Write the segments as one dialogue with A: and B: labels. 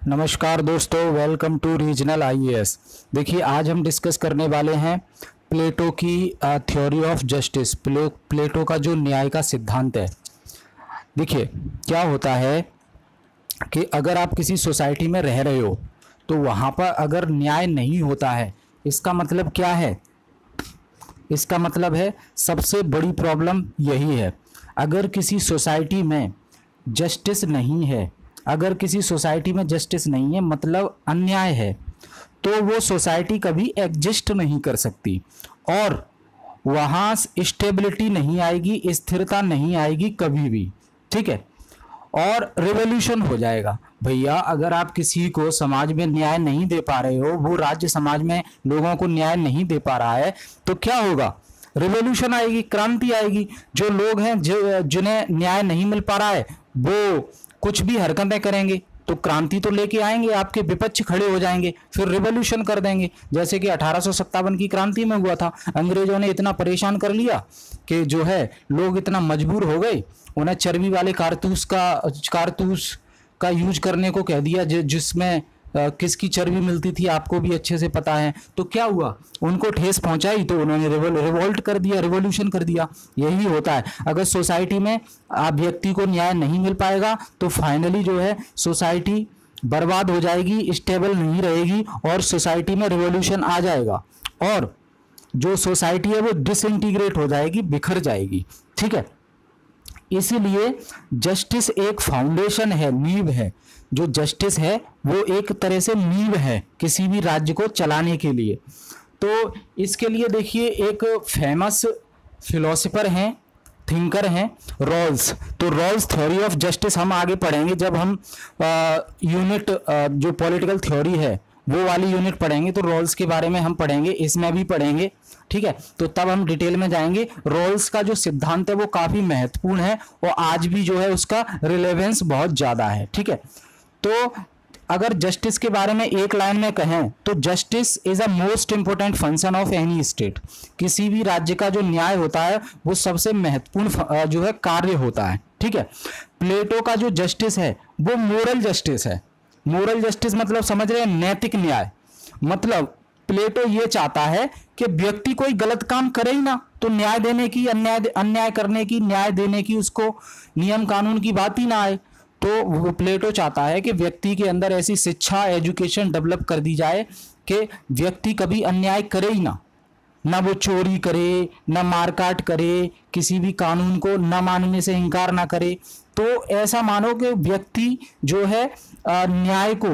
A: नमस्कार दोस्तों, welcome to regional IAS. देखिए, आज हम डिस्कस करने वाले हैं प्लेटो की थ्योरी ऑफ जस्टिस। प्लेटो का जो न्याय का सिद्धांत है। देखिए, क्या होता है कि अगर आप किसी सोसाइटी में रह रहे हो तो वहाँ पर अगर न्याय नहीं होता है, इसका मतलब क्या है? इसका मतलब है सबसे बड़ी प्रॉब्लम यही है। अगर किसी सोसाइटी में जस्टिस नहीं है, अगर किसी सोसाइटी में जस्टिस नहीं है मतलब अन्याय है, तो वो सोसाइटी कभी एग्जिस्ट नहीं कर सकती और वहाँ स्टेबिलिटी नहीं आएगी, स्थिरता नहीं आएगी कभी भी। ठीक है, और रिवॉल्यूशन हो जाएगा। भैया, अगर आप किसी को समाज में न्याय नहीं दे पा रहे हो, वो राज्य समाज में लोगों को न्याय नहीं दे पा रहा है, तो क्या होगा? रिवॉल्यूशन आएगी, क्रांति आएगी। जो लोग हैं जिन्हें न्याय नहीं मिल पा रहा है, वो कुछ भी हरकतें करेंगे तो क्रांति तो लेके आएंगे, आपके विपक्ष खड़े हो जाएंगे, फिर रिवॉल्यूशन कर देंगे। जैसे कि 1857 की क्रांति में हुआ था। अंग्रेजों ने इतना परेशान कर लिया कि जो है लोग इतना मजबूर हो गए, उन्हें चर्बी वाले कारतूस का यूज करने को कह दिया, जिसमें किसकी चर्बी मिलती थी आपको भी अच्छे से पता है। तो क्या हुआ? उनको ठेस पहुंचाई तो उन्होंने रिवोल्ट कर दिया, रिवॉल्यूशन कर दिया। यही होता है। अगर सोसाइटी में व्यक्ति को न्याय नहीं मिल पाएगा तो फाइनली जो है सोसाइटी बर्बाद हो जाएगी, स्टेबल नहीं रहेगी और सोसाइटी में रिवॉल्यूशन आ जाएगा और जो सोसाइटी है वो डिसइंटीग्रेट हो जाएगी, बिखर जाएगी। ठीक है, इसीलिए जस्टिस एक फाउंडेशन है, नींव है। जो जस्टिस है वो एक तरह से नींव है किसी भी राज्य को चलाने के लिए। तो इसके लिए देखिए, एक फेमस फिलोसोफर हैं, थिंकर हैं, रॉल्स। तो रॉल्स थ्योरी ऑफ जस्टिस हम आगे पढ़ेंगे जब हम यूनिट जो पॉलिटिकल थ्योरी है वो वाली यूनिट पढ़ेंगे, तो रॉल्स के बारे में हम पढ़ेंगे, इसमें भी पढ़ेंगे। ठीक है, तो तब हम डिटेल में जाएंगे। रॉल्स का जो सिद्धांत है वो काफी महत्वपूर्ण है और आज भी जो है उसका रिलेवेंस बहुत ज्यादा है। ठीक है, तो अगर जस्टिस के बारे में एक लाइन में कहें तो justice is a most important function of any state. किसी भी राज्य का जो न्याय होता है वो सबसे महत्वपूर्ण जो है कार्य होता है। ठीक है, प्लेटो का जो जस्टिस है वो मोरल जस्टिस है। मोरल जस्टिस मतलब समझ रहे हैं, नैतिक न्याय। मतलब प्लेटो ये चाहता है कि व्यक्ति कोई गलत काम करे ही ना तो न्याय देने की, अन्याय करने की, न्याय देने की उसको नियम कानून की बात ही ना आए। तो वो प्लेटो चाहता है कि व्यक्ति के अंदर ऐसी शिक्षा, एजुकेशन डेवलप कर दी जाए कि व्यक्ति कभी अन्याय करे ही ना वो चोरी करे, ना मारकाट करे, किसी भी कानून को न मानने से इनकार ना करे। तो ऐसा मानो कि व्यक्ति जो है न्याय को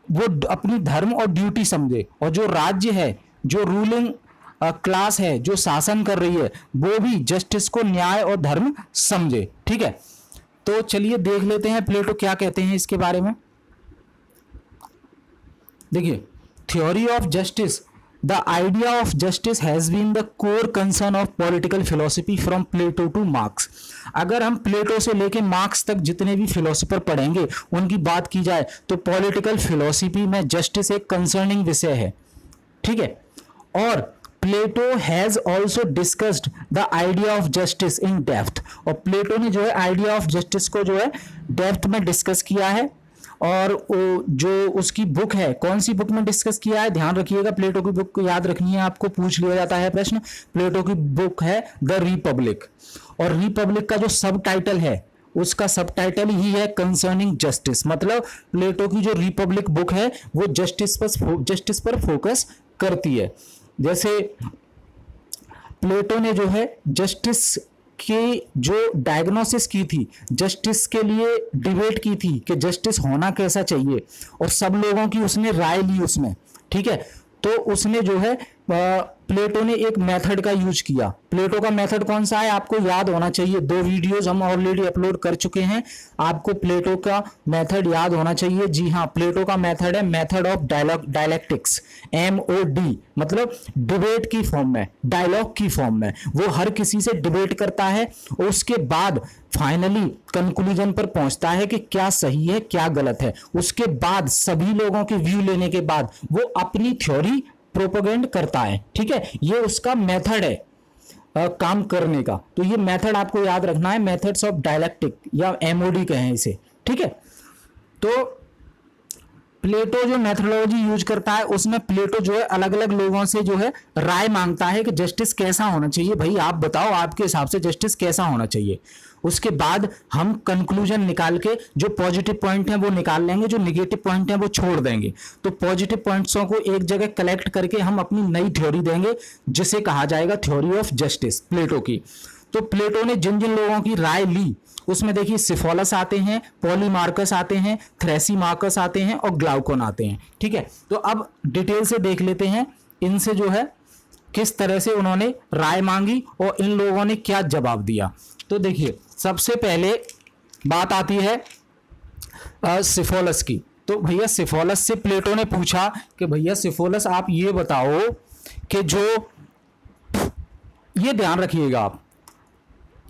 A: वो अपनी धर्म और ड्यूटी समझे और जो राज्य है, जो रूलिंग क्लास है, जो शासन कर रही है, वो भी जस्टिस को न्याय और धर्म समझे। ठीक है, तो चलिए देख लेते हैं प्लेटो क्या कहते हैं इसके बारे में। देखिए, theory of justice. The idea of justice has been the core concern of political philosophy from Plato to Marx. अगर हम प्लेटो से लेके मार्क्स तक जितने भी फिलोसोफर पढ़ेंगे उनकी बात की जाए तो पॉलिटिकल फिलोसफी में जस्टिस एक कंसर्निंग विषय है। ठीक है, और Plato has also discussed the idea of justice in depth. और प्लेटो ने जो है आइडिया ऑफ जस्टिस को जो है डेप्थ में डिस्कस किया है। और जो उसकी बुक है, कौन सी बुक में डिस्कस किया है, ध्यान रखिएगा, प्लेटो की बुक को याद रखनी है आपको, पूछ लिया जाता है प्रश्न। प्लेटो की बुक है द रिपब्लिक और रिपब्लिक का जो सब टाइटल है उसका सब टाइटल ही है कंसर्निंग जस्टिस। मतलब प्लेटो की जो रिपब्लिक बुक है वो जस्टिस पर फोकस करती है। जैसे प्लेटो ने जो है जस्टिस की जो डायग्नोसिस की थी, जस्टिस के लिए डिबेट की थी कि जस्टिस होना कैसा चाहिए और सब लोगों की उसने राय ली उसमें। ठीक है, तो उसने जो है प्लेटो ने एक मेथड का यूज किया। प्लेटो का मेथड कौन सा है आपको याद होना चाहिए। 2 वीडियोस हम ऑलरेडी अपलोड कर चुके हैं, आपको प्लेटो का मेथड याद होना चाहिए। जी हाँ, प्लेटो का मेथड है मेथड ऑफ डायलेक्टिक्स, MOD, मतलब डिबेट की फॉर्म में, डायलॉग की फॉर्म में। वो हर किसी से डिबेट करता है और उसके बाद फाइनली कंक्लूजन पर पहुंचता है कि क्या सही है क्या गलत है। उसके बाद सभी लोगों के व्यू लेने के बाद वो अपनी थ्योरी प्रोपोगेंड करता है। ठीक है, ये उसका मेथड है काम करने का। तो ये मेथड आपको याद रखना है, मेथड्स ऑफ डायलेक्टिक या MOD कहें इसे। ठीक है, तो प्लेटो जो मेथोडोलॉजी यूज करता है उसमें प्लेटो जो है अलग अलग लोगों से जो है राय मांगता है कि जस्टिस कैसा होना चाहिए, भाई आप बताओ आपके हिसाब से जस्टिस कैसा होना चाहिए। उसके बाद हम कंक्लूजन निकाल के जो पॉजिटिव पॉइंट है वो निकाल लेंगे, जो निगेटिव पॉइंट है वो छोड़ देंगे। तो पॉजिटिव पॉइंट्सों को एक जगह कलेक्ट करके हम अपनी नई थ्योरी देंगे जिसे कहा जाएगा थ्योरी ऑफ जस्टिस प्लेटो की। तो प्लेटो ने जिन जिन लोगों की राय ली उसमें देखिए सिफोलस आते हैं, पॉलीमार्कस आते हैं, थ्रेसीमार्कस आते हैं और ग्लाउकोन आते हैं। ठीक है, तो अब डिटेल से देख लेते हैं इनसे जो है किस तरह से उन्होंने राय मांगी और इन लोगों ने क्या जवाब दिया। तो देखिए सबसे पहले बात आती है सिफोलस की। तो भैया सिफोलस से प्लेटो ने पूछा कि भैया सिफोलस आप ये बताओ कि जो, ये ध्यान रखिएगा आप,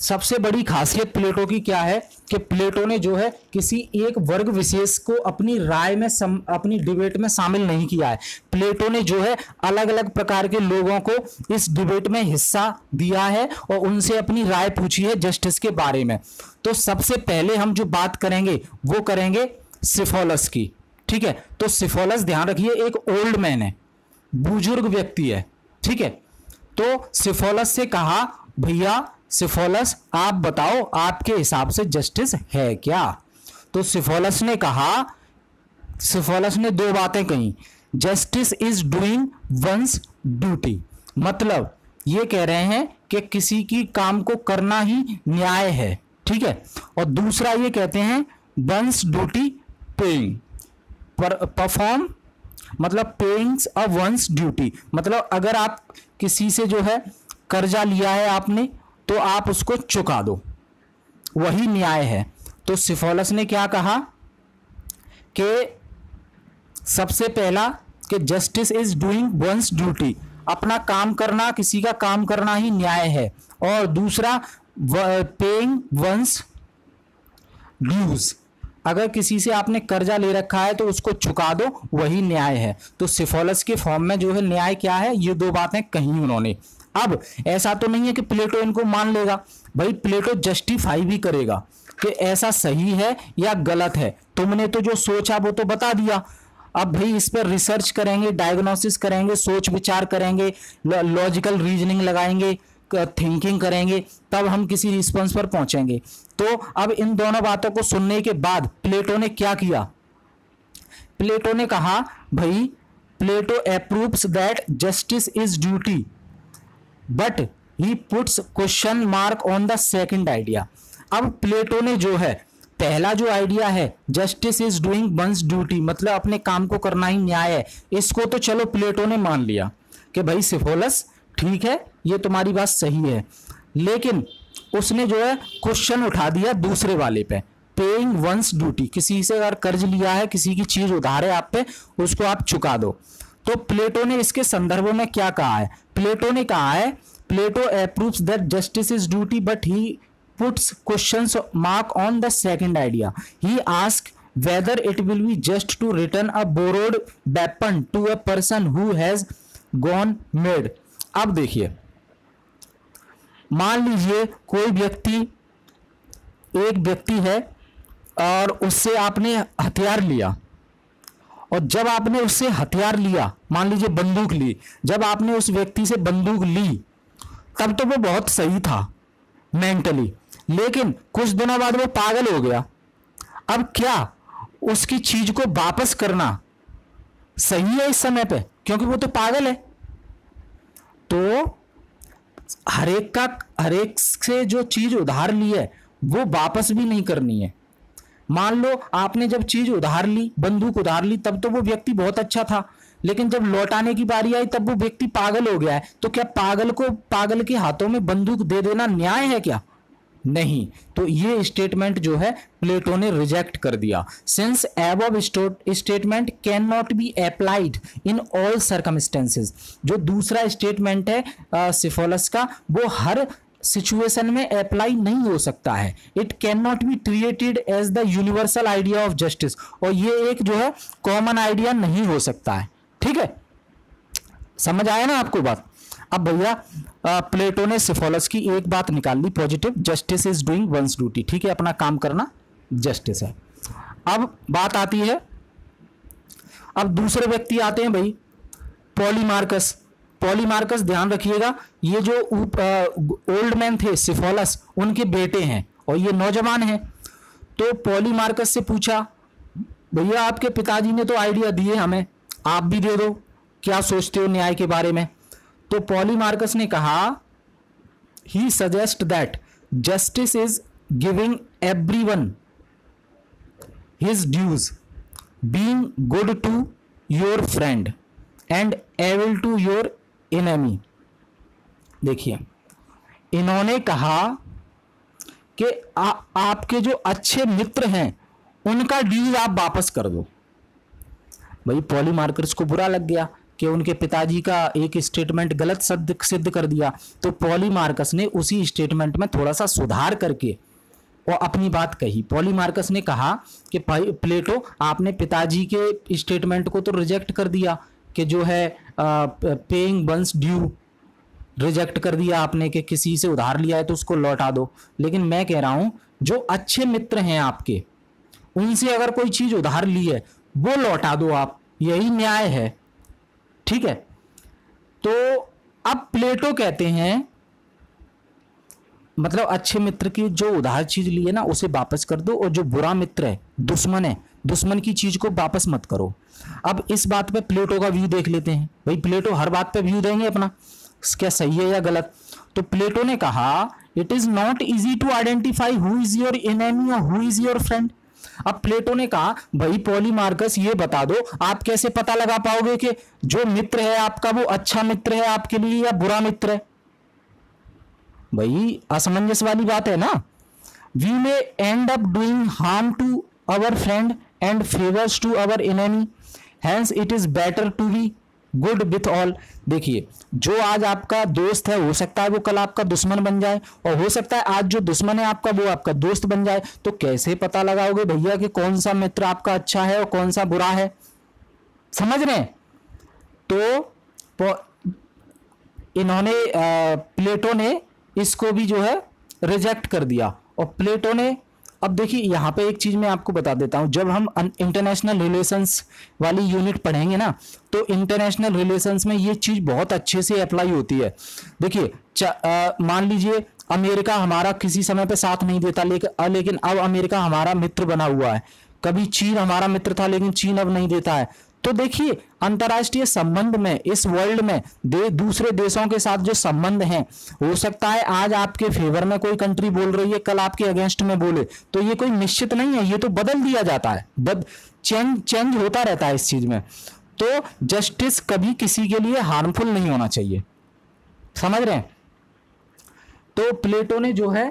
A: सबसे बड़ी खासियत प्लेटो की क्या है कि प्लेटो ने जो है किसी एक वर्ग विशेष को अपनी राय में अपनी डिबेट में शामिल नहीं किया है। प्लेटो ने जो है अलग अलग प्रकार के लोगों को इस डिबेट में हिस्सा दिया है और उनसे अपनी राय पूछी है जस्टिस के बारे में। तो सबसे पहले हम जो बात करेंगे वो करेंगे सिफोलस की। ठीक है, तो सिफोलस ध्यान रखिए एक ओल्ड मैन है, बुजुर्ग व्यक्ति है। ठीक है, तो सिफोलस से कहा भैया सिफोलस आप बताओ आपके हिसाब से जस्टिस है क्या। तो सिफोलस ने कहा, सिफोलस ने दो बातें कही, justice is doing one's duty, मतलब ये कह रहे हैं कि किसी की काम को करना ही न्याय है। ठीक है, और दूसरा ये कहते हैं वंस ड्यूटी पेइंग, परफॉर्म मतलब पेइंग्स अ वंस ड्यूटी, मतलब अगर आप किसी से जो है कर्जा लिया है आपने तो आप उसको चुका दो, वही न्याय है। तो सिफोलस ने क्या कहा कि सबसे पहला कि justice is doing one's duty, अपना काम करना, किसी का काम करना ही न्याय है, और दूसरा पेइंग वंस ड्यूज, अगर किसी से आपने कर्जा ले रखा है तो उसको चुका दो, वही न्याय है। तो सिफोलस के फॉर्म में जो है न्याय क्या है, ये दो बातें कही उन्होंने। अब ऐसा तो नहीं है कि प्लेटो इनको मान लेगा, भाई प्लेटो जस्टिफाई भी करेगा कि ऐसा सही है या गलत है, तुमने तो जो सोचा वो तो बता दिया, अब भाई इस पर रिसर्च करेंगे, डायग्नोसिस करेंगे, सोच विचार करेंगे, लॉजिकल रीजनिंग लगाएंगे, थिंकिंग करेंगे, तब हम किसी रिस्पॉन्स पर पहुंचेंगे। तो अब इन दोनों बातों को सुनने के बाद प्लेटो ने क्या किया, प्लेटो ने कहा भाई Plato approves that justice is duty but he puts question mark on the second idea. अब प्लेटो ने जो है पहला जो आइडिया है justice is doing one's duty, मतलब अपने काम को करना ही न्याय है, इसको तो चलो प्लेटो ने मान लिया कि भाई सिफोलस ठीक है ये तुम्हारी बात सही है, लेकिन उसने जो है क्वेश्चन उठा दिया दूसरे वाले पे, पेइंग वंस ड्यूटी, किसी से अगर कर्ज लिया है, किसी की चीज उधार है आप पे, उसको आप चुका दो। तो प्लेटो ने इसके संदर्भ में क्या कहा है, प्लेटो ने कहा है Plato approves that justice is duty but he puts questions mark on the second idea, he ask whether it will be just to return a borrowed weapon to a person who has gone mad। अब देखिए मान लीजिए कोई व्यक्ति, एक व्यक्ति है और उससे आपने हथियार लिया, और जब आपने उससे हथियार लिया, मान लीजिए बंदूक ली, जब आपने उस व्यक्ति से बंदूक ली तब तो वो बहुत सही था मेंटली, लेकिन कुछ दिनों बाद वो पागल हो गया। अब क्या उसकी चीज को वापस करना सही है इस समय पे, क्योंकि वो तो पागल है। तो हर एक से जो चीज उधार ली है वो वापस भी नहीं करनी है। मान लो आपने जब चीज उधार ली, बंदूक उधार ली, तब तो वो व्यक्ति बहुत अच्छा था, लेकिन जब लौटाने की बारी आई तब वो व्यक्ति पागल हो गया है, तो क्या पागल को पागल के हाथों में बंदूक दे देना न्याय है क्या? नहीं। तो ये स्टेटमेंट जो है प्लेटो ने रिजेक्ट कर दिया। Since above statement can not B applied in all circumstances, जो दूसरा स्टेटमेंट है सिफोलस का, वो हर सिचुएशन में अप्लाई नहीं हो सकता है। It can not be treated as the universal idea of justice, और ये एक जो है कॉमन आइडिया नहीं हो सकता है। ठीक है, समझ आया ना आपको बात? अब भैया प्लेटो ने सिफोलस की एक बात निकाल ली positive, justice is doing one's duty, ठीक है, अपना काम करना जस्टिस है। अब बात आती है अब दूसरे व्यक्ति आते हैं भाई, पॉलीमार्कस। पॉलीमार्कस ध्यान रखिएगा, ये जो ओल्ड मैन थे सिफोलस, उनके बेटे हैं और ये नौजवान हैं। तो पॉलीमार्कस से पूछा, भैया आपके पिताजी ने तो आइडिया दिए हमें, आप भी दे दो, क्या सोचते हो न्याय के बारे में। तो पॉलीमार्कस ने कहा, he suggest that justice is giving everyone his dues, being good to your friend and evil to your enemy. देखिए, इन्होंने कहा कि आपके जो अच्छे मित्र हैं उनका ड्यूज आप वापस कर दो। भाई पॉलीमार्कस को बुरा लग गया कि उनके पिताजी का एक स्टेटमेंट गलत सिद्ध कर दिया। तो पॉलीमार्कस ने उसी स्टेटमेंट में थोड़ा सा सुधार करके और अपनी बात कही। पॉलीमार्कस ने कहा कि प्लेटो, आपने पिताजी के स्टेटमेंट को तो रिजेक्ट कर दिया कि जो है पेइंग वंस ड्यू, रिजेक्ट कर दिया आपने कि किसी से उधार लिया है तो उसको लौटा दो। लेकिन मैं कह रहा हूं, जो अच्छे मित्र हैं आपके, उनसे अगर कोई चीज उधार ली है वो लौटा दो आप, यही न्याय है। ठीक है। तो अब प्लेटो कहते हैं, मतलब अच्छे मित्र की जो उधार चीज ली है ना उसे वापस कर दो, और जो बुरा मित्र है, दुश्मन है, दुश्मन की चीज को वापस मत करो। अब इस बात पे प्लेटो का व्यू देख लेते हैं। भाई प्लेटो हर बात पे व्यू देंगे अपना, क्या सही है या गलत। तो प्लेटो ने कहा, it is not easy to identify who is your enemy और हु इज योर फ्रेंड। अब प्लेटो ने कहा, भाई पॉलीमार्कस ये बता दो, आप कैसे पता लगा पाओगे कि जो मित्र है आपका वो अच्छा मित्र है आपके लिए या बुरा मित्र है। भाई असमंजस वाली बात है ना। We may end up doing harm to our friend and favours to our enemy, hence it is better to be good with all. देखिए, जो आज आपका दोस्त है हो सकता है वो कल आपका दुश्मन बन जाए, और हो सकता है आज जो दुश्मन है आपका वो आपका दोस्त बन जाए। तो कैसे पता लगाओगे भैया कि कौन सा मित्र आपका अच्छा है और कौन सा बुरा है। समझ रहे हैं। तो इन्होंने प्लेटो ने इसको भी जो है रिजेक्ट कर दिया। और प्लेटो ने, अब देखिए यहाँ पे एक चीज मैं आपको बता देता हूं, जब हम इंटरनेशनल रिलेशंस वाली यूनिट पढ़ेंगे ना, तो इंटरनेशनल रिलेशंस में ये चीज बहुत अच्छे से अप्लाई होती है। देखिए, मान लीजिए अमेरिका हमारा किसी समय पे साथ नहीं देता, लेकिन अब अमेरिका हमारा मित्र बना हुआ है। कभी चीन हमारा मित्र था लेकिन चीन अब नहीं देता है। तो देखिए, अंतर्राष्ट्रीय संबंध में, इस वर्ल्ड में दूसरे देशों के साथ जो संबंध हैं, हो सकता है आज आपके फेवर में कोई कंट्री बोल रही है, कल आपके अगेंस्ट में बोले। तो ये कोई निश्चित नहीं है, ये तो बदल दिया जाता है, चेंज होता रहता है इस चीज में। तो जस्टिस कभी किसी के लिए हार्मफुल नहीं होना चाहिए। समझ रहे हैं। तो प्लेटो ने जो है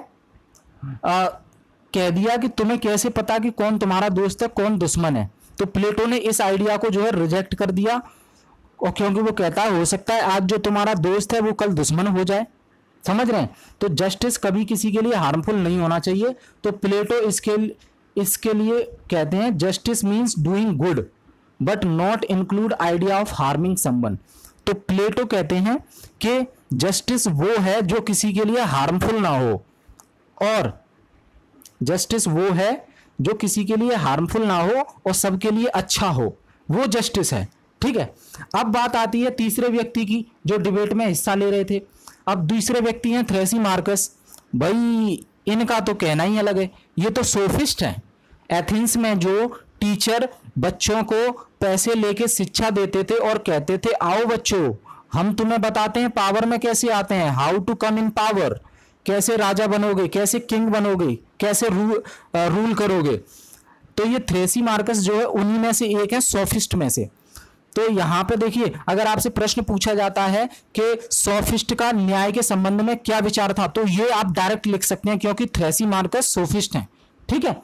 A: कह दिया कि तुम्हें कैसे पता कि कौन तुम्हारा दोस्त है कौन दुश्मन है। तो प्लेटो ने इस आइडिया को जो है रिजेक्ट कर दिया, और क्योंकि वो कहता है हो सकता है आज जो तुम्हारा दोस्त है वो कल दुश्मन हो जाए। समझ रहे हैं। तो जस्टिस कभी किसी के लिए हार्मफुल नहीं होना चाहिए। तो प्लेटो इसके लिए कहते हैं, justice means doing good but not include idea of harming someone. तो प्लेटो कहते हैं कि जस्टिस वो है जो किसी के लिए हार्मफुल ना हो, और जस्टिस वो है जो किसी के लिए हार्मफुल ना हो और सबके लिए अच्छा हो, वो जस्टिस है। ठीक है। अब बात आती है तीसरे व्यक्ति की जो डिबेट में हिस्सा ले रहे थे। अब दूसरे व्यक्ति हैं थ्रेसिमार्कस। भाई इनका तो कहना ही अलग है, ये तो सोफिस्ट हैं। एथेंस में जो टीचर बच्चों को पैसे लेके शिक्षा देते थे और कहते थे, आओ बच्चों हम तुम्हें बताते हैं पावर में कैसे आते हैं, how to come in power, कैसे राजा बनोगे, कैसे किंग बनोगे, कैसे रूल करोगे। तो ये थ्रेसिमार्कस जो है उन्हीं में से एक है, सोफिस्ट में से। तो यहां पे देखिए, अगर आपसे प्रश्न पूछा जाता है कि सोफिस्ट का न्याय के संबंध में क्या विचार था, तो ये आप डायरेक्ट लिख सकते हैं, क्योंकि थ्रेसिमार्कस सोफिस्ट हैं। ठीक है।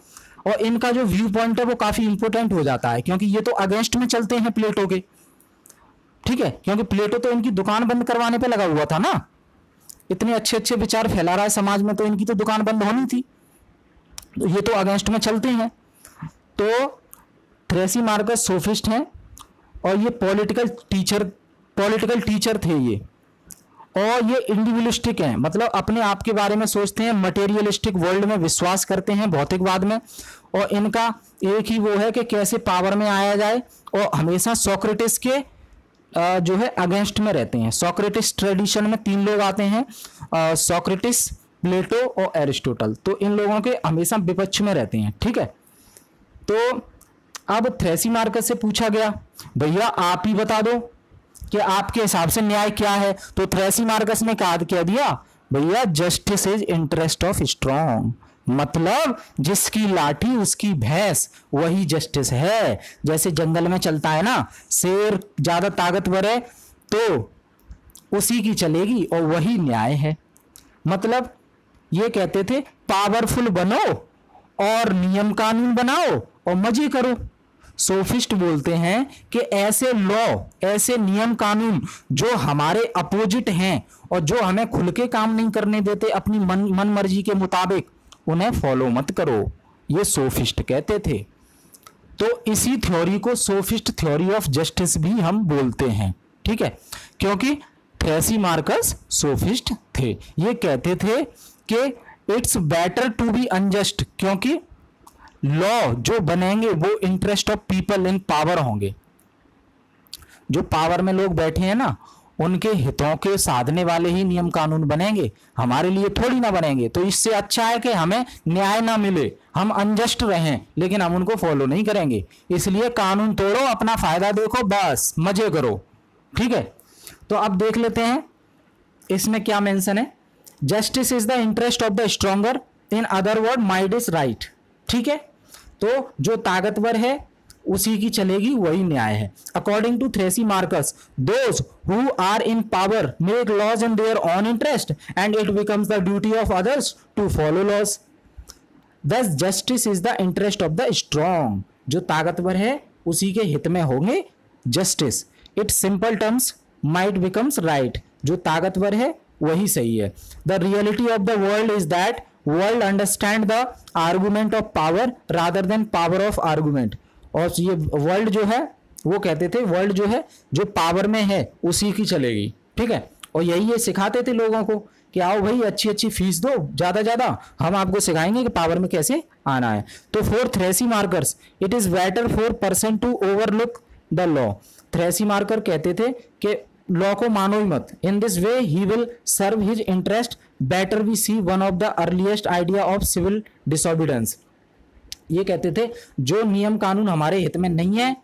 A: और इनका जो व्यू पॉइंट है वो काफी इंपोर्टेंट हो जाता है, क्योंकि ये तो अगेंस्ट में चलते हैं प्लेटो के। ठीक है। क्योंकि प्लेटो तो इनकी दुकान बंद करवाने पे लगा हुआ था ना, इतने अच्छे अच्छे विचार फैला रहा है समाज में, तो इनकी तो दुकान बंद होनी थी। तो ये तो अगेंस्ट में चलते हैं। तो थ्रेसिमार्कस सोफिस्ट हैं, और ये पॉलिटिकल टीचर थे ये, और ये इंडिविजुअलिस्टिक हैं, मतलब अपने आप के बारे में सोचते हैं, मटेरियलिस्टिक वर्ल्ड में विश्वास करते हैं, भौतिकवाद में, और इनका एक ही वो है कि कैसे पावर में आया जाए, और हमेशा सोक्रेटिस के जो है अगेंस्ट में रहते हैं। सोक्रेटिस ट्रेडिशन में 3 लोग आते हैं, सोक्रेटिस, प्लेटो और एरिस्टोटल, तो इन लोगों के हमेशा विपक्ष में रहते हैं, ठीक है। तो अब थ्रेसिमार्कस से पूछा गया, भैया आप ही बता दो कि आपके हिसाब से न्याय क्या है। तो थ्रेसिमार्कस ने कह दिया, भैया justice is interest of strong, मतलब जिसकी लाठी उसकी भैंस, वही जस्टिस है। जैसे जंगल में चलता है ना, शेर ज्यादा ताकतवर है तो उसी की चलेगी और वही न्याय है। मतलब ये कहते थे पावरफुल बनो और नियम कानून बनाओ और मजे करो। सोफिस्ट बोलते हैं कि ऐसे लॉ, ऐसे नियम कानून जो हमारे अपोजिट हैं और जो हमें खुल के काम नहीं करने देते अपनी मन मर्जी के मुताबिक, उन्हें फॉलो मत करो, ये सोफिस्ट कहते थे। तो इसी थ्योरी को सोफिस्ट थ्योरी ऑफ जस्टिस भी हम बोलते हैं, ठीक है, क्योंकि थ्रेसिमार्कस सोफिस्ट थे। ये कहते थे कि it's better to be unjust, क्योंकि लॉ जो बनेंगे वो interest of people in power होंगे। जो पावर में लोग बैठे हैं ना, उनके हितों के साधने वाले ही नियम कानून बनेंगे, हमारे लिए थोड़ी ना बनेंगे। तो इससे अच्छा है कि हमें न्याय ना मिले, हम अनजस्ट रहें, लेकिन हम उनको फॉलो नहीं करेंगे। इसलिए कानून तोड़ो, अपना फायदा देखो, बस मजे करो, ठीक है। तो अब देख लेते हैं इसमें क्या मेंशन है। Justice is the interest of the stronger, in other word might is right, ठीक है। तो जो ताकतवर है उसी की चलेगी, वही न्याय है। According to Thrasymachus, those who are in power make laws in their own interest and it becomes the duty of others to follow laws. Thus justice is the interest of the strong, जो ताकतवर है उसी के हित में होंगे justice. It simple terms might becomes right, जो ताकतवर है वही सही है। The reality of the world is that world understand the argument of power rather than power of argument. और ये वर्ल्ड जो है, वो कहते थे वर्ल्ड जो है जो पावर में है उसी की चलेगी, ठीक है। और यही ये सिखाते थे लोगों को कि आओ भाई अच्छी अच्छी फीस दो, ज्यादा हम आपको सिखाएंगे कि पावर में कैसे आना है। तो for Thrasymachus it is better for person to overlook the law. Thrasymachus कहते थे कि लॉ को मानो ही मत, in this way he will serve his interest better. We see one of the earliest idea of civil disobedience. ये कहते थे जो नियम कानून हमारे हित में नहीं है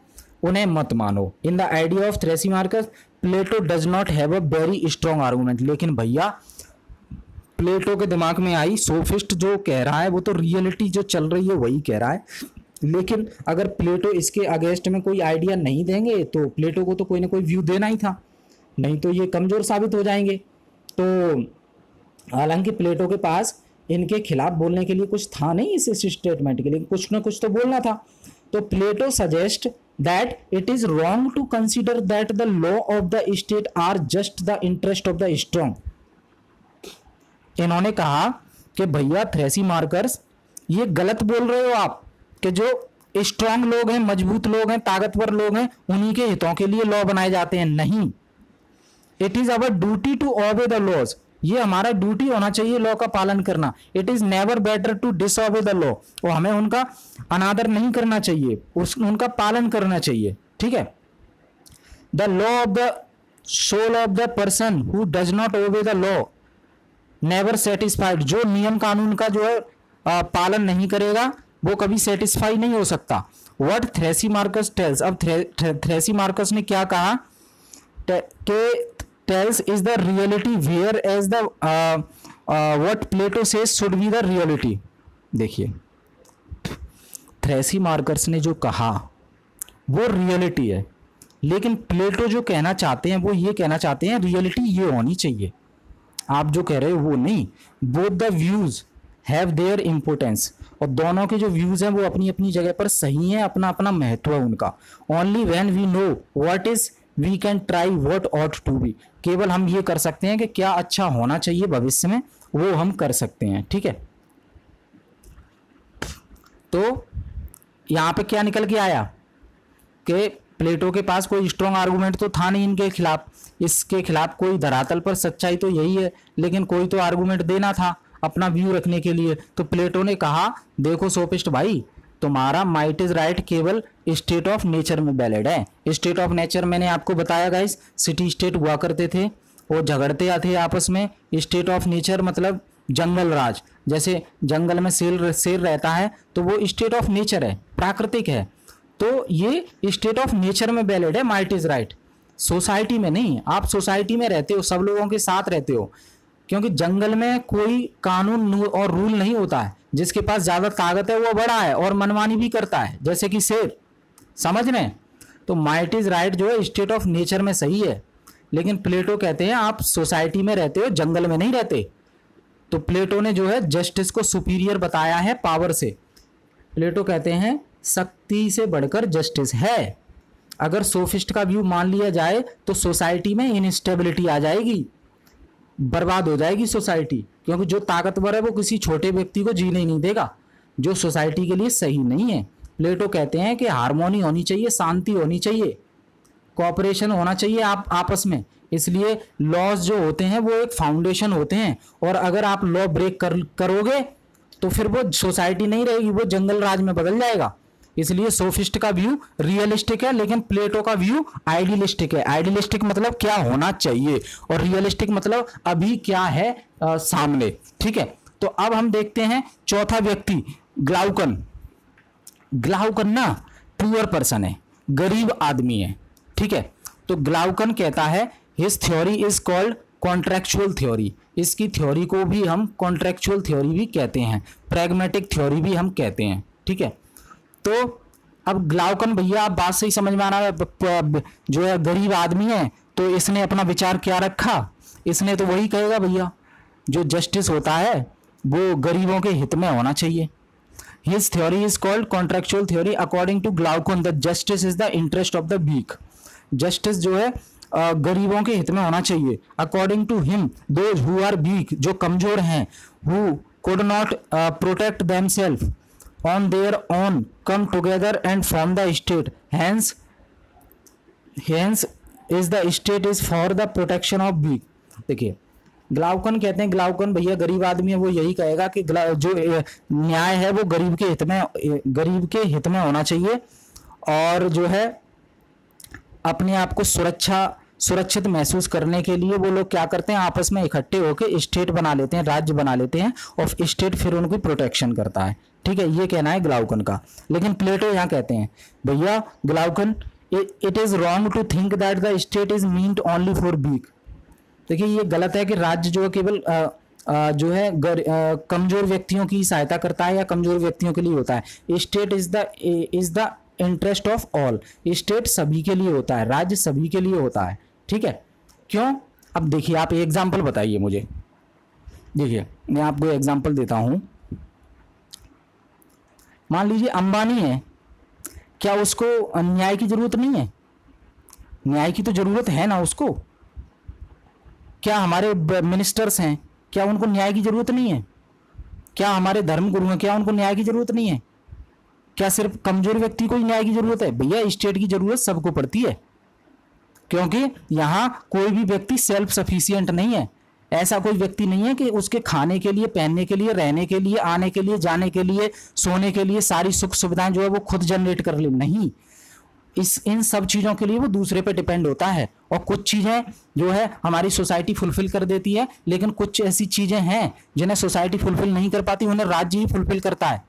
A: उन्हें मत मानो। In the idea of Thrasymachus Plato does not have a very strong argument. लेकिन भैया प्लेटो के दिमाग में आई, सोफिस्ट जो कह रहा है वो तो रियलिटी जो चल रही है वही कह रहा है, लेकिन अगर प्लेटो इसके अगेंस्ट में कोई आइडिया नहीं देंगे तो प्लेटो को तो कोई ना कोई व्यू देना ही था, नहीं तो ये कमजोर साबित हो जाएंगे। तो हालांकि प्लेटो के पास इनके खिलाफ बोलने के लिए कुछ था नहीं इस स्टेटमेंट के लिए, कुछ ना कुछ तो बोलना था। तो Plato suggest that it is wrong to consider that the law of the state are just the interest of the strong. इन्होंने कहा कि भैया थ्रेसिमार्कस ये गलत बोल रहे हो आप कि जो स्ट्रॉन्ग लोग हैं, मजबूत लोग हैं, ताकतवर लोग हैं, उन्हीं के हितों के लिए लॉ बनाए जाते हैं। नहीं, it is our duty to obey the laws. ये हमारा ड्यूटी होना चाहिए लॉ का पालन करना। It is never better to disobey the law, और हमें उनका अनादर नहीं करना चाहिए, उनका पालन करना चाहिए, ठीक है। The law of the soul of the person who does not obey the law never satisfied. जो नियम कानून का जो है पालन नहीं करेगा वो कभी सेटिस्फाई नहीं हो सकता। व्हाट थ्रेसिमार्कस टेल्स, अब थ्रेसिमार्कस ने क्या कहा कि tells is the reality whereas the what Plato says should be the reality. देखिए थ्रेसिमार्कस ने जो कहा वो रियलिटी है, लेकिन प्लेटो जो कहना चाहते हैं वो ये कहना चाहते हैं रियलिटी ये होनी चाहिए, आप जो कह रहे हो वो नहीं। Both the views have their importance, और दोनों के जो व्यूज हैं वो अपनी अपनी जगह पर सही हैं, अपना अपना महत्व है उनका। Only when we know what is we can try what ought to be. केवल हम ये कर सकते हैं कि क्या अच्छा होना चाहिए भविष्य में, वो हम कर सकते हैं, ठीक है। तो यहां पे क्या निकल के आया कि प्लेटो के पास कोई स्ट्रॉन्ग आर्गुमेंट तो था नहीं इनके खिलाफ, इसके खिलाफ कोई धरातल पर सच्चाई तो यही है, लेकिन कोई तो आर्गुमेंट देना था अपना व्यू रखने के लिए। तो प्लेटो ने कहा देखो सोफिस्ट भाई, तुम्हारा माइट इज राइट केवल स्टेट ऑफ नेचर में वैलिड है। स्टेट ऑफ नेचर मैंने आपको बताया गाइस, सिटी स्टेट हुआ करते थे और झगड़ते आते आपस में। स्टेट ऑफ नेचर मतलब जंगल राज, जैसे जंगल में शेर रहता है तो वो स्टेट ऑफ नेचर है, प्राकृतिक है। तो ये स्टेट ऑफ नेचर में वैलिड है माइट इज राइट, सोसाइटी में नहीं। आप सोसाइटी में रहते हो, सब लोगों के साथ रहते हो, क्योंकि जंगल में कोई कानून और रूल नहीं होता है। जिसके पास ज्यादा ताकत है वो बड़ा है और मनमानी भी करता है, जैसे कि शेर, समझ रहे हैं। तो माइट इज राइट जो है स्टेट ऑफ नेचर में सही है, लेकिन प्लेटो कहते हैं आप सोसाइटी में रहते हो, जंगल में नहीं रहते। तो प्लेटो ने जो है जस्टिस को सुपीरियर बताया है पावर से। प्लेटो कहते हैं शक्ति से बढ़कर जस्टिस है। अगर सोफिस्ट का व्यू मान लिया जाए तो सोसाइटी में इनस्टेबिलिटी आ जाएगी, बर्बाद हो जाएगी सोसाइटी, क्योंकि जो ताकतवर है वो किसी छोटे व्यक्ति को जीने नहीं देगा, जो सोसाइटी के लिए सही नहीं है। प्लेटो कहते हैं कि हार्मोनी होनी चाहिए, शांति होनी चाहिए, कोऑपरेशन होना चाहिए आप आपस में। इसलिए लॉज जो होते हैं वो एक फाउंडेशन होते हैं, और अगर आप लॉ ब्रेक करोगे तो फिर वो सोसाइटी नहीं रहेगी, वो जंगल राज में बदल जाएगा। इसलिए सोफिस्ट का व्यू रियलिस्टिक है, लेकिन प्लेटो का व्यू आइडियलिस्टिक है। आइडियलिस्टिक मतलब क्या होना चाहिए, और रियलिस्टिक मतलब अभी क्या है सामने। ठीक है, तो अब हम देखते हैं चौथा व्यक्ति ग्लाउकन। ग्लाउकन ना पुअर पर्सन है, गरीब आदमी है। ठीक है, तो ग्लाउकन कहता है his theory is called contractual theory. इसकी थ्योरी को भी हम कॉन्ट्रेक्चुअल थ्योरी भी कहते हैं, प्रैग्मेटिक थ्योरी भी हम कहते हैं। ठीक है, तो अब ग्लाउकन भैया आप बात सही समझ में आना है, जो है गरीब आदमी है, तो इसने अपना विचार क्या रखा, इसने तो वही कहेगा भैया जो जस्टिस होता है वो गरीबों के हित में होना चाहिए। His theory is called contractual theory. According to Glaucon the justice is the interest of the weak. Justice जो है गरीबों के हित में होना चाहिए। According to him those who are weak, जो कमजोर हैं, who could not protect themselves on their own come together and form the state, hence is the state is for the protection of weak। देखिए ग्लाउकन कहते हैं, ग्लाउकन भैया गरीब आदमी है, वो यही कहेगा कि जो न्याय है वो गरीब के हित में होना चाहिए, और जो है अपने आप को सुरक्षित महसूस करने के लिए वो लोग क्या करते हैं, आपस में इकट्ठे होकर स्टेट बना लेते हैं, राज्य बना लेते हैं, और स्टेट फिर उनकी प्रोटेक्शन करता है। ठीक है, ये कहना है ग्लाउकन का। लेकिन प्लेटो यहाँ कहते हैं भैया Glaucon it is wrong to think that the state is meant only for weak. देखिए ये गलत है कि राज्य जो केवल जो है कमजोर व्यक्तियों की सहायता करता है या कमजोर व्यक्तियों के लिए होता है। State is the interest of all. State सभी के लिए होता है, राज्य सभी के लिए होता है। ठीक है, क्यों? अब देखिए आप एग्जाम्पल बताइए मुझे। देखिए मैं आपको एग्जाम्पल देता हूं। मान लीजिए अंबानी है, क्या उसको न्याय की जरूरत नहीं है? न्याय की तो जरूरत है ना उसको। क्या हमारे मिनिस्टर्स हैं, क्या उनको न्याय की जरूरत नहीं है? क्या हमारे धर्मगुरु हैं, क्या उनको न्याय की जरूरत नहीं है? क्या सिर्फ कमजोर व्यक्ति को ही न्याय की जरूरत है? भैया स्टेट की जरूरत सबको पड़ती है, क्योंकि यहां कोई भी व्यक्ति सेल्फ सफिशिएंट नहीं है। ऐसा कोई व्यक्ति नहीं है कि उसके खाने के लिए, पहनने के लिए, रहने के लिए, आने के लिए, जाने के लिए, सोने के लिए सारी सुख सुविधाएं जो है वो खुद जनरेट कर ले। नहीं, इन सब चीजों के लिए वो दूसरे पे डिपेंड होता है। और कुछ चीजें जो है हमारी सोसाइटी फुलफिल कर देती है, लेकिन कुछ ऐसी चीजें हैं जिन्हें सोसाइटी फुलफिल नहीं कर पाती, उन्हें राज्य ही फुलफिल करता है।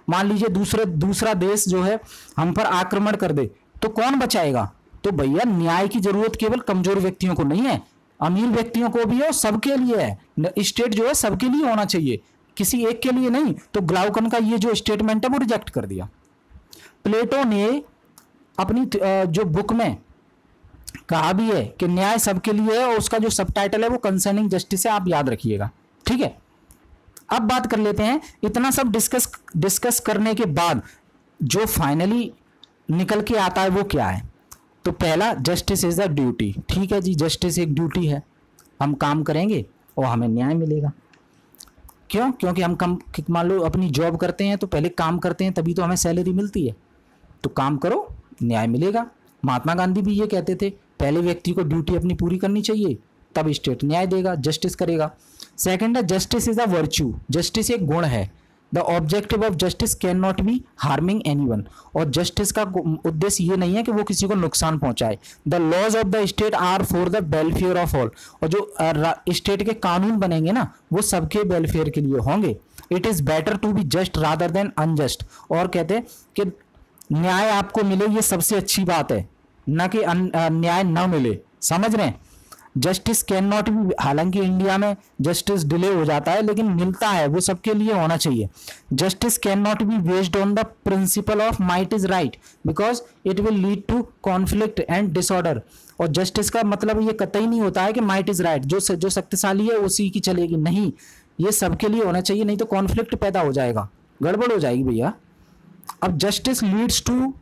A: मान लीजिए दूसरा देश जो है हम पर आक्रमण कर दे, तो कौन बचाएगा? तो भैया न्याय की जरूरत केवल कमजोर व्यक्तियों को नहीं है, अमीर व्यक्तियों को भी है, और सबके लिए है। स्टेट जो है सबके लिए होना चाहिए, किसी एक के लिए नहीं। तो ग्लाउकन का ये जो स्टेटमेंट है वो रिजेक्ट कर दिया। प्लेटो ने अपनी जो बुक में कहा भी है कि न्याय सबके लिए है, और उसका जो सबटाइटल है वो कंसर्निंग जस्टिस है, आप याद रखिएगा। ठीक है, अब बात कर लेते हैं। इतना सब डिस्कस करने के बाद जो फाइनली निकल के आता है वो क्या है? तो पहला, जस्टिस इज द ड्यूटी। ठीक है जी, जस्टिस एक ड्यूटी है, हम काम करेंगे और हमें न्याय मिलेगा। क्यों? क्योंकि हम मान लो अपनी जॉब करते हैं तो पहले काम करते हैं, तभी तो हमें सैलरी मिलती है। तो काम करो, न्याय मिलेगा। महात्मा गांधी भी ये कहते थे, पहले व्यक्ति को ड्यूटी अपनी पूरी करनी चाहिए, तब स्टेट न्याय देगा, जस्टिस करेगा। सेकंड है, justice is a virtue. Justice एक गुण है। The objective of justice can not B harming anyone, और जस्टिस का उद्देश्य ये नहीं है कि वो किसी को नुकसान पहुंचाए। The laws of the state are for the welfare of all, और जो स्टेट के कानून बनेंगे ना वो सबके वेलफेयर के लिए होंगे। It is better to be just rather than unjust, और कहते हैं कि न्याय आपको मिले ये सबसे अच्छी बात है, न कि न्याय न मिले। समझ रहे हैं? जस्टिस कैन नॉट बी, हालांकि इंडिया में जस्टिस डिले हो जाता है लेकिन मिलता है, वो सबके लिए होना चाहिए। Justice can not be based on the principle of might is right because it will lead to conflict and disorder, और जस्टिस का मतलब ये कतई नहीं होता है कि माइट इज राइट, जो शक्तिशाली है उसी की चलेगी, नहीं, ये सबके लिए होना चाहिए, नहीं तो कॉन्फ्लिक्ट पैदा हो जाएगा, गड़बड़ हो जाएगी भैया। अब justice leads to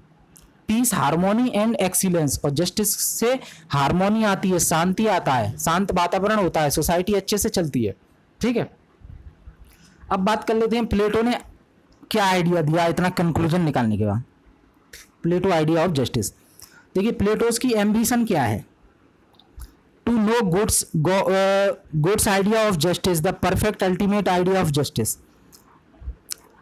A: peace, harmony and excellence, और जस्टिस से हार्मोनी आती है, शांति आता है, शांत वातावरण होता है, सोसाइटी अच्छे से चलती है। ठीक है, अब बात कर लेते हैं प्लेटो ने क्या आइडिया दिया इतना कंक्लूजन निकालने के बाद। प्लेटो आइडिया ऑफ जस्टिस, देखिए प्लेटोस की एम्बिशन क्या है? To know good's idea of justice, the perfect ultimate idea of justice.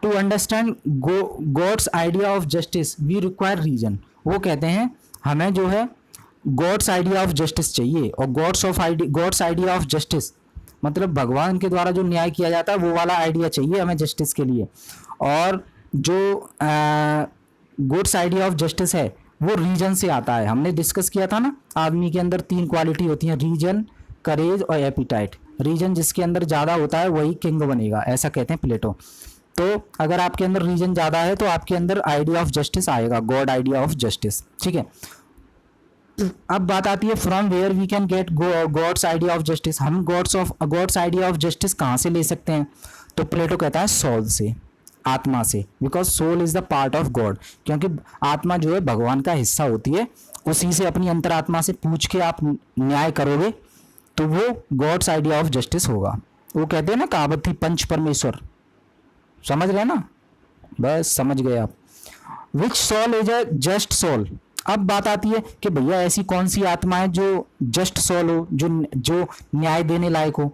A: To understand God's idea of justice we require reason, वो कहते हैं हमें जो है गॉड्स आइडिया ऑफ जस्टिस चाहिए, और गॉड्स आइडिया ऑफ जस्टिस मतलब भगवान के द्वारा जो न्याय किया जाता है वो वाला आइडिया चाहिए हमें जस्टिस के लिए। और जो गॉड्स आइडिया ऑफ जस्टिस है वो रीजन से आता है। हमने डिस्कस किया था ना, आदमी के अंदर 3 क्वालिटी होती हैं, रीजन, करेज और एपिटाइट। रीजन जिसके अंदर ज़्यादा होता है वही किंग बनेगा, ऐसा कहते हैं प्लेटो। तो अगर आपके अंदर रीजन ज़्यादा है तो आपके अंदर आइडिया ऑफ जस्टिस आएगा, गॉड आइडिया ऑफ जस्टिस। ठीक है, अब बात आती है from where we can get God's idea of justice, हम गॉड्स आइडिया ऑफ जस्टिस कहाँ से ले सकते हैं? तो प्लेटो कहता है सोल से, आत्मा से, because soul is the part of God, क्योंकि आत्मा जो है भगवान का हिस्सा होती है, उसी से अपनी अंतरात्मा से पूछ के आप न्याय करोगे तो वो गॉड्स आइडिया ऑफ जस्टिस होगा। वो कहते हैं ना कहावत थी, पंच परमेश्वर, समझ रहे ना? बस समझ गए आप। Which soul is a just soul, अब बात आती है कि भैया ऐसी कौन सी आत्मा है जो जस्ट सोल हो, जो न्याय देने लायक हो,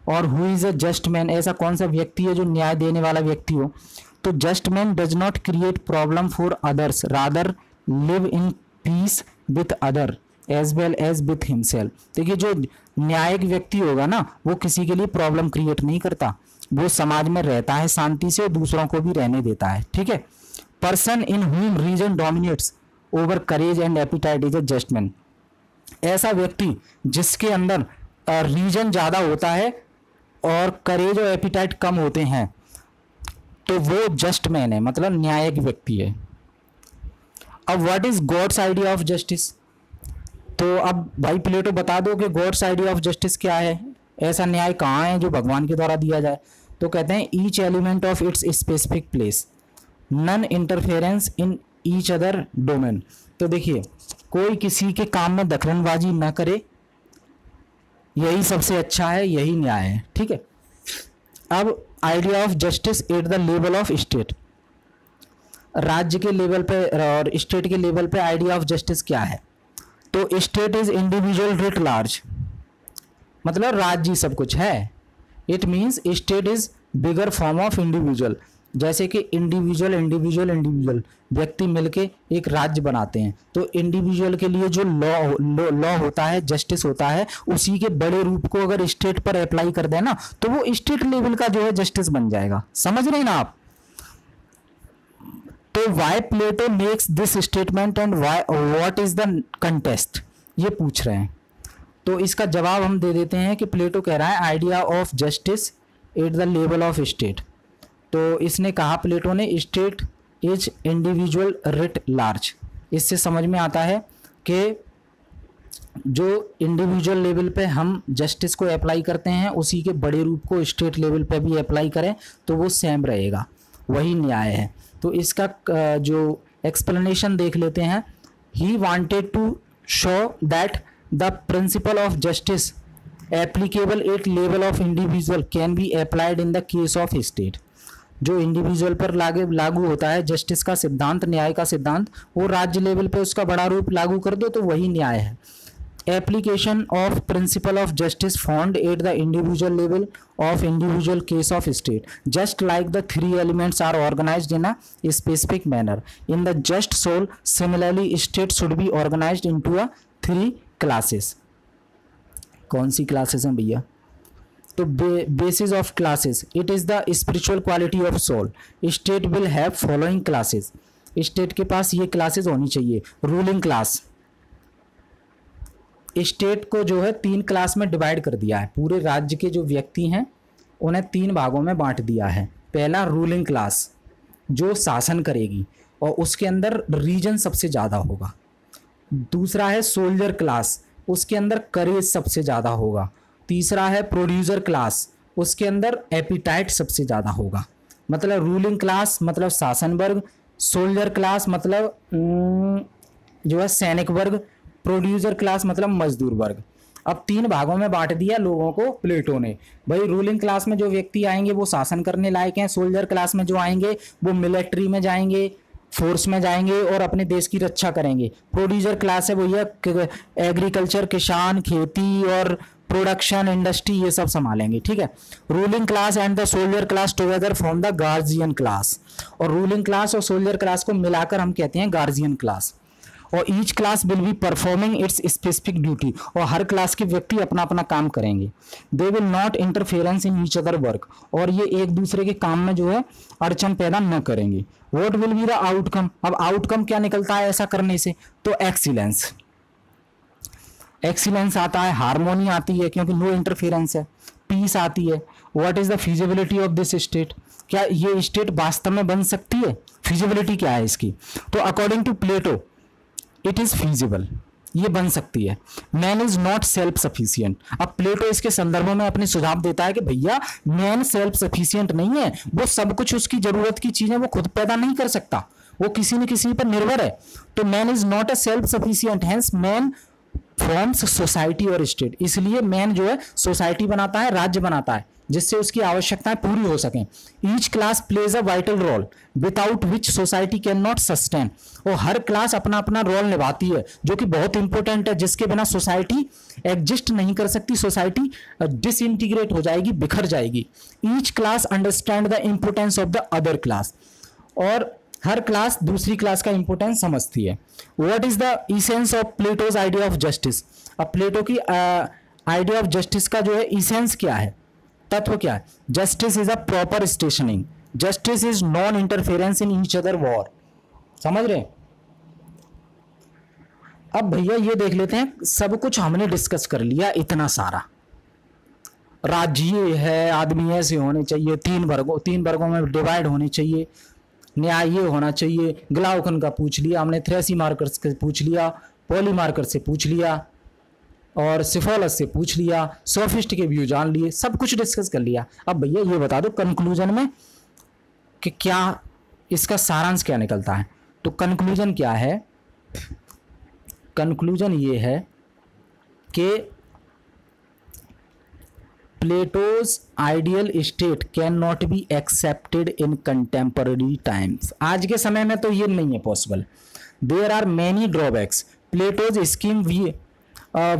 A: और who is a just man, ऐसा कौन सा व्यक्ति है जो न्याय देने वाला व्यक्ति हो? तो just man does not create problem for others, rather live in peace with other as well as with himself. देखिए जो न्यायिक व्यक्ति होगा ना वो किसी के लिए प्रॉब्लम क्रिएट नहीं करता, वो समाज में रहता है शांति से, दूसरों को भी रहने देता है। ठीक है, person in whom reason dominates over courage and appetite is a just man, ऐसा व्यक्ति जिसके अंदर रीजन ज़्यादा होता है और करेज और एपिटाइट कम होते हैं तो वो जस्ट मैन है, मतलब न्यायिक व्यक्ति है। अब what is God's idea of justice, तो अब भाई प्लेटो बता दो कि गॉड्स आइडिया ऑफ जस्टिस क्या है, ऐसा न्याय कहाँ है जो भगवान के द्वारा दिया जाए? तो कहते हैं each element of its specific place, non interference in each other domain. तो देखिए कोई किसी के काम में दखलंदाजी ना करे, यही सबसे अच्छा है, यही न्याय है। ठीक है, अब idea of justice at the level of state, राज्य के लेवल पे और स्टेट के लेवल पे आइडिया ऑफ जस्टिस क्या है? तो state is individual writ large, मतलब राज्य सब कुछ है। It means state is bigger form of individual, जैसे कि इंडिविजुअल व्यक्ति मिलके एक राज्य बनाते हैं, तो इंडिविजुअल के लिए जो लॉ होता है, जस्टिस होता है, उसी के बड़े रूप को अगर स्टेट पर अप्लाई कर देना तो वो स्टेट लेवल का जो है जस्टिस बन जाएगा। समझ रहे हैं ना आप? तो why Plato makes this statement and what is the context, ये पूछ रहे हैं। तो इसका जवाब हम दे देते हैं कि प्लेटो कह रहा है idea of justice at the level of state. तो इसने कहा प्लेटो ने state is individual writ large, इससे समझ में आता है कि जो इंडिविजुअल लेवल पे हम जस्टिस को अप्लाई करते हैं उसी के बड़े रूप को स्टेट लेवल पे भी अप्लाई करें तो वो सेम रहेगा, वही न्याय है। तो इसका जो एक्सप्लेनेशन देख लेते हैं। He wanted to show that the principle of justice applicable at level of individual can be applied in the case of state. जो इंडिविजुअल पर लागू होता है जस्टिस का सिद्धांत, न्याय का सिद्धांत, वो राज्य लेवल पे उसका बड़ा रूप लागू कर दो तो वही न्याय है। application of principle of justice found at the individual level of individual case of state, just like the three elements are organized in a specific manner in the just soul. Similarly, state should be organized into a three classes. कौन सी classes हैं भैया? तो basis of classes, it is the spiritual quality of soul. State will have following classes. State के पास ये classes होनी चाहिए. Ruling class, state को जो है 3 क्लास में डिवाइड कर दिया है. पूरे राज्य के जो व्यक्ति हैं उन्हें 3 भागों में बांट दिया है. पहला रूलिंग क्लास जो शासन करेगी और उसके अंदर रीजन सबसे ज़्यादा होगा. दूसरा है सोल्जर क्लास, उसके अंदर करेज सबसे ज़्यादा होगा. तीसरा है प्रोड्यूसर क्लास, उसके अंदर एपिटाइट सबसे ज़्यादा होगा. मतलब रूलिंग क्लास मतलब शासन वर्ग, सोल्जर क्लास मतलब जो है सैनिक वर्ग, प्रोड्यूसर क्लास मतलब मजदूर वर्ग. अब 3 भागों में बांट दिया लोगों को प्लेटो ने. भाई रूलिंग क्लास में जो व्यक्ति आएंगे वो शासन करने लायक हैं. सोल्जर क्लास में जो आएंगे वो मिलिट्री में जाएंगे, फोर्स में जाएंगे और अपने देश की रक्षा करेंगे. प्रोड्यूसर क्लास है भैया एग्रीकल्चर, किसान, खेती और प्रोडक्शन इंडस्ट्री ये सब संभालेंगे. ठीक है. Ruling class and the soldier class together form the guardian class. और रूलिंग क्लास और सोल्जर क्लास को मिलाकर हम कहते हैं गार्जियन क्लास. और each class will be performing it's specific duty. और हर क्लास के व्यक्ति अपना अपना काम करेंगे. They will not interference in each other work. और ये एक दूसरे के काम में जो है अड़चन पैदा न करेंगे. What will be the outcome. अब आउटकम क्या निकलता है ऐसा करने से? तो एक्सीलेंस. एक्सीलेंस आता है, हार्मोनी आती है क्योंकि नो इंटरफेरेंस है, पीस आती है. What is the feasibility of this state. क्या ये स्टेट वास्तव में बन सकती है? फिजिबिलिटी क्या है इसकी? तो according to Plato it is feasible, ये बन सकती है. Man is not self sufficient. अब प्लेटो इसके संदर्भ में अपने सुझाव देता है कि भैया मैन सेल्फ सफिशियंट नहीं है, वो सब कुछ उसकी जरूरत की चीजें वो खुद पैदा नहीं कर सकता, वो किसी न किसी पर निर्भर है. तो man is not a self sufficient, hence man forms society और स्टेट. इसलिए मैन जो है सोसाइटी बनाता है, राज्य बनाता है, जिससे उसकी आवश्यकताएं पूरी हो सकें. Each class plays a vital role without which society can not sustain. और हर क्लास अपना अपना रोल निभाती है जो कि बहुत इंपॉर्टेंट है, जिसके बिना सोसाइटी एग्जिस्ट नहीं कर सकती. सोसाइटी डिसइंटीग्रेट हो जाएगी, बिखर जाएगी. Each class understand the importance of the other class. और हर क्लास दूसरी क्लास का इंपोर्टेंस समझती है. What is the essence of Plato's idea of justice. अब प्लेटो की आइडिया ऑफ जस्टिस का जो है इसेंस क्या है, तत्व क्या है? Justice is a proper stationing. Justice is non interference in each other war. समझ रहे? अब भैया ये देख लेते हैं, सब कुछ हमने डिस्कस कर लिया. इतना सारा राज्य है, आदमी ऐसे होने चाहिए, 3 वर्गों में डिवाइड होने चाहिए, न्याय ये होना चाहिए. ग्लाउकन का पूछ लिया हमने, थ्रेसी मार्कर से पूछ लिया, पॉली मार्कर से पूछ लिया और सिफोलस से पूछ लिया, सोफिस्ट के व्यू जान लिए, सब कुछ डिस्कस कर लिया. अब भैया ये बता दो कंक्लूजन में कि क्या इसका सारांश क्या निकलता है. तो कंक्लूजन क्या है? कंक्लूजन ये है कि Plato's ideal state can not be accepted in contemporary times. आज के समय में तो ये नहीं है possible. There are many drawbacks. Plato's scheme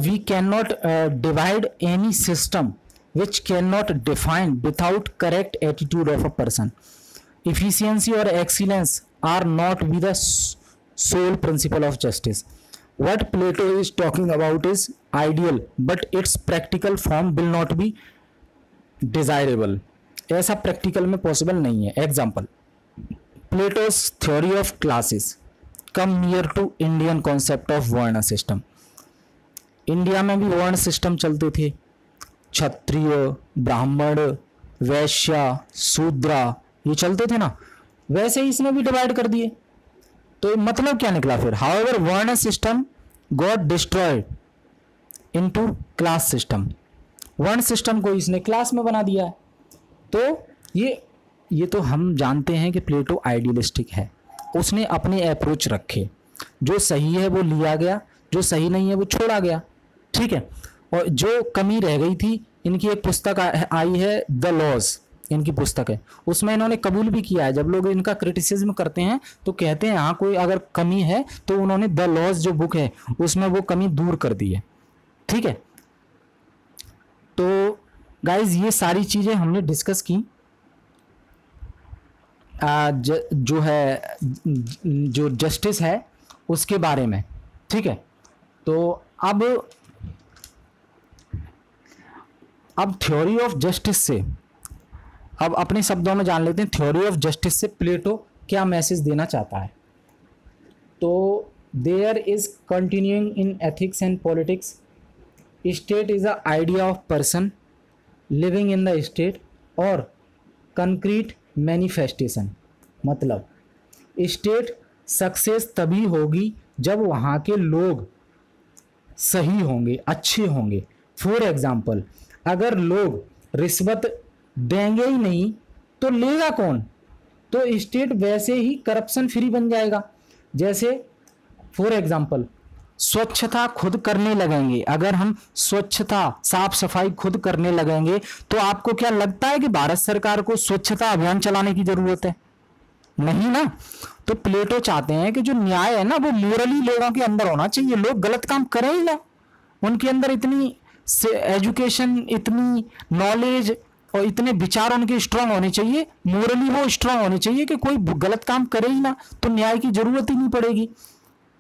A: we cannot divide any system which cannot define without correct attitude of a person. Efficiency or excellence are not be the sole principle of justice. What Plato is talking about is ideal, but its practical form will not be desirable. ऐसा practical में possible नहीं है. Example, Plato's theory of classes come near to Indian concept of वर्ण system. India में भी वर्ण system चलते थे, क्षत्रिय, ब्राह्मण, वैश्य, शूद्रा, ये चलते थे ना. वैसे ही इसने भी डिवाइड कर दिए. तो मतलब क्या निकला फिर? हाउएवर वर्ण system got destroyed into class system. वर्ण सिस्टम को इसने क्लास में बना दिया है. तो ये तो हम जानते हैं कि प्लेटो आइडियलिस्टिक है. उसने अपने अप्रोच रखे, जो सही है वो लिया गया, जो सही नहीं है वो छोड़ा गया. ठीक है. और जो कमी रह गई थी, इनकी एक पुस्तक आई है द लॉज, इनकी पुस्तक है, उसमें इन्होंने कबूल भी किया है. जब लोग इनका क्रिटिसिज्म करते हैं तो कहते हैं हाँ कोई अगर कमी है तो उन्होंने द लॉज जो बुक है उसमें वो कमी दूर कर दी है. ठीक है, तो गाइज ये सारी चीजें हमने डिस्कस की जो है जो जस्टिस है उसके बारे में। ठीक है, तो अब थ्योरी ऑफ जस्टिस से, अब अपने शब्दों में जान लेते हैं थ्योरी ऑफ जस्टिस से प्लेटो क्या मैसेज देना चाहता है। तो there is continuing in ethics and politics, state is a idea of person living in the state और कंक्रीट मैनिफेस्टेशन। मतलब स्टेट सक्सेस तभी होगी जब वहाँ के लोग सही होंगे, अच्छे होंगे। फॉर एग्जाम्पल, अगर लोग रिश्वत देंगे ही नहीं तो लेगा कौन? तो स्टेट वैसे ही करप्शन फ्री बन जाएगा। जैसे फॉर एग्जाम्पल, स्वच्छता खुद करने लगेंगे, अगर हम स्वच्छता साफ सफाई खुद करने लगेंगे तो आपको क्या लगता है कि भारत सरकार को स्वच्छता अभियान चलाने की जरूरत है? नहीं ना। तो प्लेटो चाहते हैं कि जो न्याय है ना वो मोरली लोगों के अंदर होना चाहिए, लोग गलत काम करें ही ना, उनके अंदर इतनी एजुकेशन, इतनी नॉलेज और इतने विचार उनके स्ट्रांग होने चाहिए, मोरली वो स्ट्रांग होने चाहिए कि कोई गलत काम करे ही ना, तो न्याय की जरूरत ही नहीं पड़ेगी।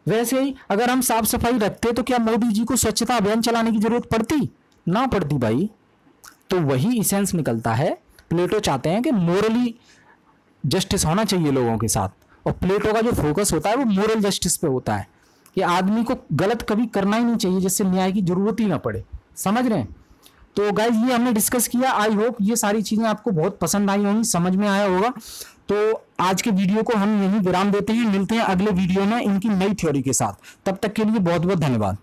A: वैसे ही अगर हम साफ सफाई रखते तो क्या मोदी जी को स्वच्छता अभियान चलाने की जरूरत पड़ती? ना पड़ती भाई। तो वही इसेंस निकलता है। प्लेटो चाहते हैं कि मोरली जस्टिस होना चाहिए लोगों के साथ, और प्लेटो का जो फोकस होता है वो मोरल जस्टिस पे होता है कि आदमी को गलत कभी करना ही नहीं चाहिए जिससे न्याय की जरूरत ही ना पड़े। समझ रहे हैं? तो गाइज ये हमने डिस्कस किया। आई होप ये सारी चीजें आपको बहुत पसंद आई होंगी, समझ में आया होगा। तो आज के वीडियो को हम यहीं विराम देते हैं, मिलते हैं अगले वीडियो में इनकी नई थ्योरी के साथ। तब तक के लिए बहुत बहुत धन्यवाद।